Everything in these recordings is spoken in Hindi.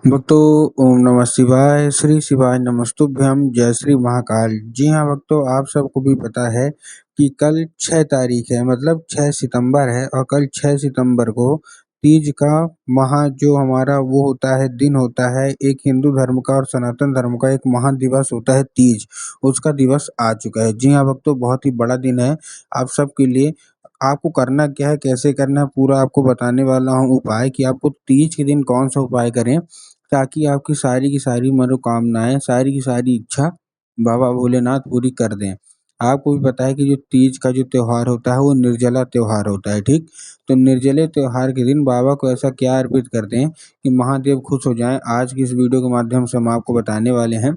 भक्तों, ओम नमः शिवाय, श्री शिवाय नमस्तुभ्यम, जय श्री महाकाल। जी हाँ भक्तों, आप सबको भी पता है कि कल 6 तारीख है, मतलब 6 सितंबर है और कल 6 सितंबर को तीज का जो हमारा वो होता है, दिन होता है, एक हिंदू धर्म का और सनातन धर्म का एक महादिवस होता है तीज। उसका दिवस आ चुका है। जी हाँ भक्तों, बहुत ही बड़ा दिन है आप सबके लिए। आपको करना क्या है, कैसे करना है, पूरा आपको बताने वाला हूँ उपाय कि आपको तीज के दिन कौन सा उपाय करें ताकि आपकी सारी की सारी मनोकामनाएँ, सारी की सारी इच्छा बाबा भोलेनाथ पूरी कर दें। आपको भी पता है कि जो तीज का जो त्योहार होता है वो निर्जला त्योहार होता है, ठीक? तो निर्जले त्योहार के दिन बाबा को ऐसा क्या अर्पित कर दें कि महादेव खुश हो जाएँ, आज की इस वीडियो के माध्यम से हम आपको बताने वाले हैं।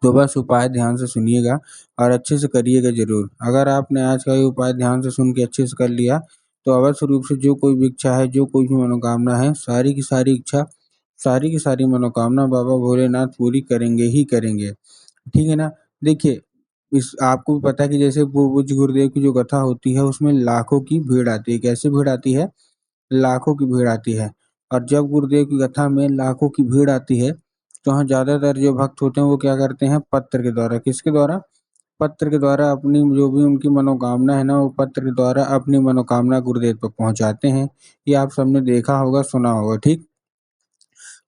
तो बस उपाय ध्यान से सुनिएगा और अच्छे से करिएगा ज़रूर। अगर आपने आज का ये उपाय ध्यान से सुन के अच्छे से कर लिया, तो अवश्य रूप से जो कोई भी इच्छा है, जो कोई भी मनोकामना है, सारी की सारी इच्छा, सारी की सारी मनोकामना बाबा भोलेनाथ पूरी करेंगे ही करेंगे। ठीक है ना? देखिए, इस आपको भी पता है कि जैसे पूज्य गुरुदेव की जो कथा होती है, उसमें लाखों की भीड़ आती है। कैसे भीड़ आती है? लाखों की भीड़ आती है। और जब गुरुदेव की कथा में लाखों की भीड़ आती है, तो वहाँ ज़्यादातर जो भक्त होते हैं वो क्या करते हैं, पत्र के द्वारा, किसके द्वारा? पत्र के द्वारा अपनी जो भी उनकी मनोकामना है ना, वो पत्र के द्वारा अपनी मनोकामना गुरुदेव तक पहुँचाते हैं। ये आप सबने देखा होगा, सुना होगा, ठीक?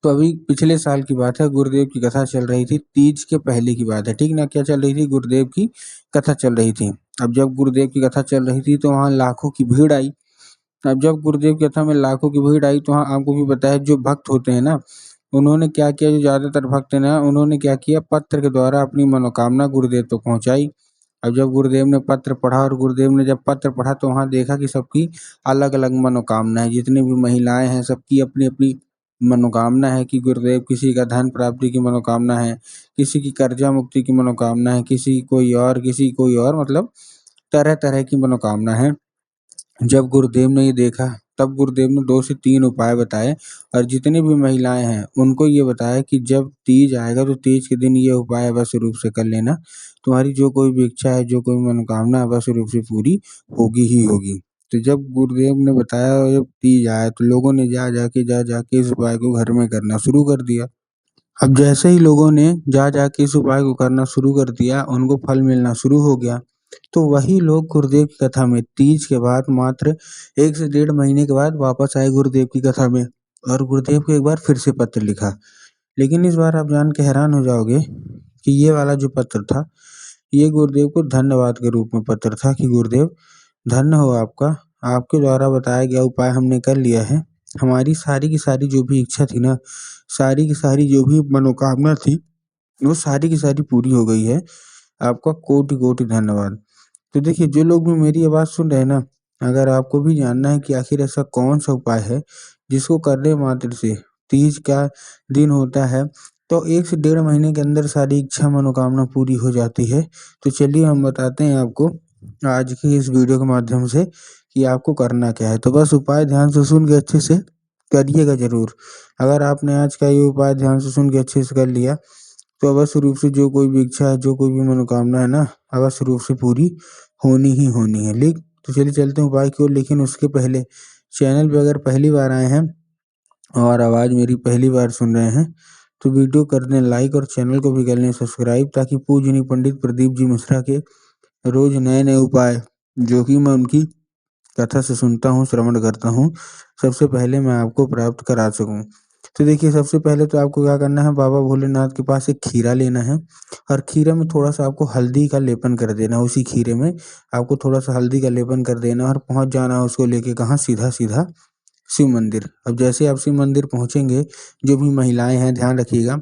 तो अभी पिछले साल की बात है, गुरुदेव की कथा चल रही थी, तीज के पहले की बात है, ठीक ना? क्या चल रही थी? गुरुदेव की कथा चल रही थी। अब जब गुरुदेव की कथा चल रही थी तो वहाँ लाखों की भीड़ आई। अब जब गुरुदेव की कथा में लाखों की भीड़ आई तो वहाँ आपको भी पता है जो भक्त होते हैं ना, उन्होंने क्या किया, जो ज़्यादातर भक्त हैं ना, उन्होंने क्या किया, पत्र के द्वारा अपनी मनोकामना गुरुदेव तक पहुँचाई। अब जब गुरुदेव ने पत्र पढ़ा और गुरुदेव ने जब पत्र पढ़ा तो वहाँ देखा कि सबकी अलग-अलग मनोकामना है। जितनी भी महिलाएँ हैं, सबकी अपनी-अपनी मनोकामना है कि गुरुदेव, किसी का धन प्राप्ति की मनोकामना है, किसी की कर्जा मुक्ति की मनोकामना है, किसी की किसी की कोई और, मतलब तरह-तरह की मनोकामना है। जब गुरुदेव ने ये देखा, तब गुरुदेव ने 2 से 3 उपाय बताए और जितनी भी महिलाएँ हैं, उनको ये बताया कि जब तीज आएगा तो तीज के दिन ये उपाय अवश्य रूप से कर लेना। तुम्हारी जो कोई भी इच्छा है, जो कोई मनोकामना अवश्य रूप से पूरी होगी ही होगी। तो जब गुरुदेव ने बताया और जब तीज आया तो लोगों ने जा के इस उपाय को घर में करना शुरू कर दिया। अब जैसे ही लोगों ने जा के इस उपाय को करना शुरू कर दिया, उनको फल मिलना शुरू हो गया। तो वही लोग गुरुदेव की कथा में तीज के बाद मात्र 1 से डेढ़ महीने के बाद वापस आए गुरुदेव की कथा में और गुरुदेव को एक बार फिर से पत्र लिखा। लेकिन इस बार आप जान के हैरान हो जाओगे कि ये वाला जो पत्र था, ये गुरुदेव को धन्यवाद के रूप में पत्र था कि गुरुदेव, धन्य हो आपका, आपके द्वारा बताया गया उपाय हमने कर लिया है। हमारी सारी की सारी जो भी इच्छा थी ना, सारी की सारी जो भी मनोकामना थी, वो सारी की सारी पूरी हो गई है। आपका कोटि-कोटि धन्यवाद। तो देखिए, जो लोग भी मेरी आवाज़ सुन रहे हैं ना, अगर आपको भी जानना है कि आखिर ऐसा कौन-सा उपाय है, जिसको करने मात्र से तीज का दिन होता है, तो 1 से डेढ़ महीने के अंदर सारी इच्छा मनोकामना पूरी हो जाती है। तो चलिए हम बताते हैं आपको आज की इस वीडियो के माध्यम से कि आपको करना क्या है। तो बस उपाय ध्यान से सुन के अच्छे से करिएगा ज़रूर। अगर आपने आज का ये उपाय ध्यान से सुन के अच्छे से कर लिया, तो अवश्य रूप से जो कोई भी इच्छा है, जो कोई भी मनोकामना है ना, अवश्य रूप से पूरी होनी ही होनी है। तो चलिए चलते हैं उपाय की ओर, लेकिन उसके पहले चैनल पे अगर पहली बार आए हैं और आवाज़ मेरी पहली बार सुन रहे हैं, तो वीडियो कर दें लाइक और चैनल को भी कर लें सब्सक्राइब, ताकि पूजनीय पंडित प्रदीप जी मिश्रा के रोज़ नए-नए उपाय, जो कि मैं उनकी कथा से सुनता हूँ, श्रवण करता हूँ, सबसे पहले मैं आपको प्राप्त करा सकूँ। तो देखिए, सबसे पहले तो आपको क्या करना है, बाबा भोलेनाथ के पास एक खीरा लेना है और खीरे में थोड़ा-सा आपको हल्दी का लेपन कर देना है। उसी खीरे में आपको थोड़ा-सा हल्दी का लेपन कर देना है और पहुँच जाना है उसको लेके कहाँ, सीधा-सीधा शिव मंदिर। अब जैसे आप शिव मंदिर पहुँचेंगे, जो भी महिलाएँ हैं ध्यान रखिएगा,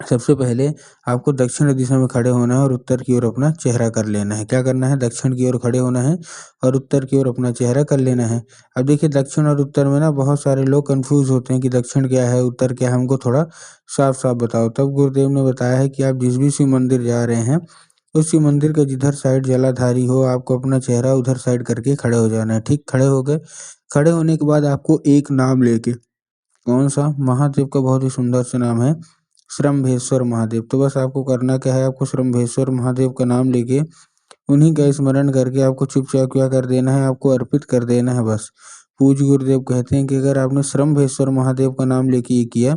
सबसे पहले आपको दक्षिण दिशा में खड़े होना है और उत्तर की ओर अपना चेहरा कर लेना है। क्या करना है? दक्षिण की ओर खड़े होना है और उत्तर की ओर अपना चेहरा कर लेना है। अब देखिए, दक्षिण और उत्तर में ना बहुत सारे लोग कन्फ्यूज़ होते हैं कि दक्षिण क्या है, उत्तर क्या है, हमको थोड़ा साफ-साफ बताओ। तब गुरुदेव ने बताया है कि आप जिस भी शिव मंदिर जा रहे हैं, उस शिव मंदिर का जिधर साइड जलाधारी हो, आपको अपना चेहरा उधर साइड करके खड़े हो जाना है, ठीक? खड़े हो गए, खड़े होने के बाद आपको एक नाम लेके, कौन-सा? महादेव का बहुत ही सुंदर सा नाम है, श्रम्भेश्वर महादेव। तो बस आपको करना क्या है, आपको श्रम्भेश्वर महादेव का नाम लेके उन्हीं का स्मरण करके आपको चुपचाप क्या कर देना है, आपको अर्पित कर देना है बस। पूज्य गुरुदेव कहते हैं कि अगर आपने श्रम्भेश्वर महादेव का नाम लेके ये किया,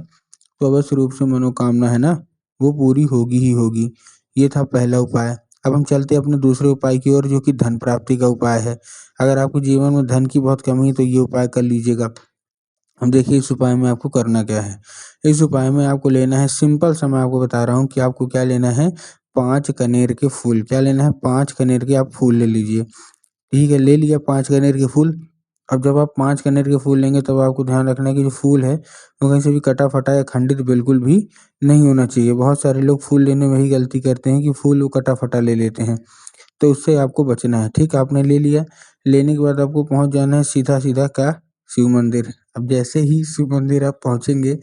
तो अवश्य रूप से मनोकामना है ना, वो पूरी होगी ही होगी। ये था पहला उपाय। अब हम चलते हैं अपने दूसरे उपाय की ओर, जो कि धन प्राप्ति का उपाय है। अगर आपको जीवन में धन की बहुत कमी है तो ये उपाय कर लीजिएगा। अब देखिए इस उपाय में आपको करना क्या है। इस उपाय में आपको लेना है, सिंपल सा मैं आपको बता रहा हूँ कि आपको क्या लेना है, 5 कनेर के फूल। क्या लेना है, 5 कनेर के आप फूल ले लीजिए। ठीक है, ले लिया 5 कनेर के फूल। अब जब आप 5 कनेर के फूल लेंगे तब आपको ध्यान रखना है कि जो फूल है वो कहीं से भी कटा-फटा या खंडित बिल्कुल भी नहीं होना चाहिए। बहुत सारे लोग फूल लेने में वही गलती करते हैं कि फूल वो कटा-फटा ले लेते हैं, तो उससे आपको बचना है। ठीक, आपने ले लिया, लेने के बाद आपको पहुँच जाना है सीधा-सीधा का शिव मंदिर। अब जैसे ही शिव मंदिर आप पहुँचेंगे,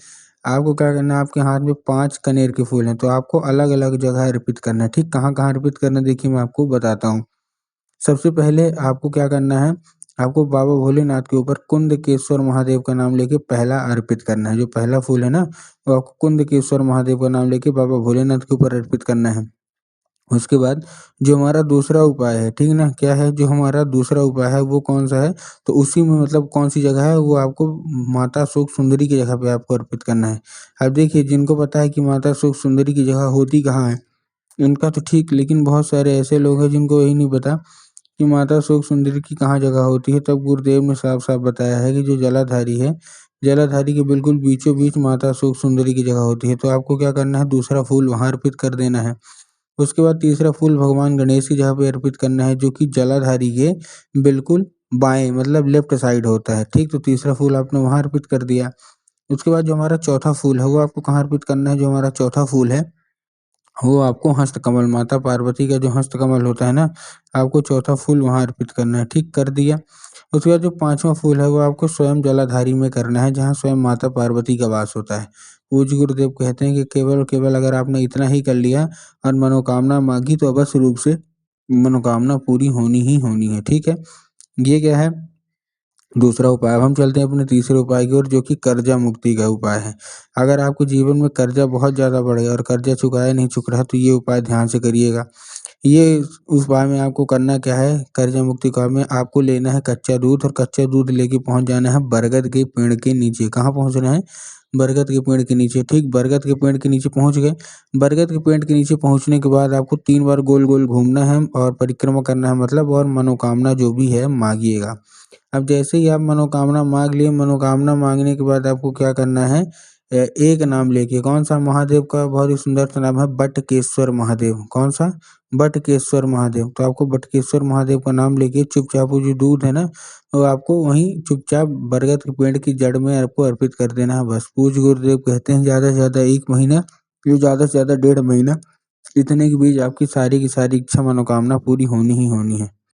आपको क्या करना है, आपके हाथ में 5 कनेर के फूल हैं, तो आपको अलग-अलग जगह अर्पित करना है। ठीक, कहाँ-कहाँ अर्पित करना है देखिए मैं आपको बताता हूँ। सबसे पहले आपको क्या करना है, आपको बाबा भोलेनाथ के ऊपर कुंदकेश्वर महादेव का नाम लेके पहला अर्पित करना है। जो पहला फूल है ना, वो आपको कुंदकेश्वर महादेव का नाम लेके बाबा भोलेनाथ के ऊपर अर्पित करना है। उसके बाद जो हमारा दूसरा उपाय है, ठीक ना? क्या है जो हमारा दूसरा उपाय है वो कौन-सा है? तो उसी में मतलब कौन-सी जगह है, वो आपको माता सुख सुंदरी की जगह पे आपको अर्पित करना है। अब देखिए जिनको पता है कि माता सुख सुंदरी की जगह होती कहाँ है, उनका तो ठीक, लेकिन बहुत सारे ऐसे लोग हैं जिनको यही नहीं पता कि माता शोक सुंदरी की कहाँ जगह होती है। तब गुरुदेव ने साफ-साफ बताया है कि जो जलाधारी है, जलाधारी के बिल्कुल बीचों-बीच माता शोक सुंदरी की जगह होती है। तो आपको क्या करना है, दूसरा फूल वहाँ अर्पित कर देना है। उसके बाद तीसरा फूल भगवान गणेश की जगह पे अर्पित करना है, जो कि जलाधारी के बिल्कुल बाएँ मतलब लेफ्ट साइड होता है। ठीक, तो तीसरा फूल आपने वहाँ अर्पित कर दिया। उसके बाद जो हमारा चौथा फूल है, वो आपको कहाँ अर्पित करना है, जो हमारा चौथा फूल है वो आपको हस्तकमल, माता पार्वती का जो हस्तकमल होता है ना, आपको चौथा फूल वहाँ अर्पित करना है, ठीक कर दिया। उसके बाद जो 5वाँ फूल है वो आपको स्वयं जलाधारी में करना है, जहाँ स्वयं माता पार्वती का वास होता है। पूज्य गुरुदेव कहते हैं कि केवल और केवल अगर आपने इतना ही कर लिया और मनोकामना माँगी तो अवश्य रूप से मनोकामना पूरी होनी ही होनी है, ठीक है? ये क्या है, दूसरा उपाय। अब हम चलते हैं अपने तीसरे उपाय की ओर, जो कि कर्जा मुक्ति का उपाय है। अगर आपके जीवन में कर्जा बहुत ज़्यादा बढ़ गया और कर्जा चुकाया नहीं चुक रहा, तो ये उपाय ध्यान से करिएगा। ये उस उपाय में आपको करना क्या है, कर्जा मुक्ति उपाय में आपको लेना है कच्चा दूध, और कच्चा दूध लेके पहुँच जाना है बरगद के पेड़ के नीचे। कहाँ पहुँचना है? बरगद के पेड़ के नीचे। ठीक, बरगद के पेड़ के नीचे पहुँच गए। बरगद के पेड़ के नीचे पहुँचने के बाद आपको 3 बार गोल-गोल घूमना है और परिक्रमा करना है मतलब, और मनोकामना जो भी है माँगिएगा। अब जैसे ही आप मनोकामना माँग लिए, मनोकामना माँगने के बाद आपको क्या करना है, एक नाम लेके, कौन-सा महादेव का बहुत ही सुंदर सा नाम है, बटकेश्वर महादेव। कौन-सा? बटकेश्वर महादेव। तो आपको बटकेश्वर महादेव का नाम लेके चुपचाप वो जो दूध है ना, वो आपको वहीं चुपचाप बरगद के पेड़ की जड़ में आपको अर्पित कर देना है बस। पूज्य गुरुदेव कहते हैं ज़्यादा से ज़्यादा 1 महीना, या ज़्यादा से ज़्यादा 1.5 महीना, इतने के बीच आपकी सारी की सारी इच्छा मनोकामना पूरी होनी ही होनी है।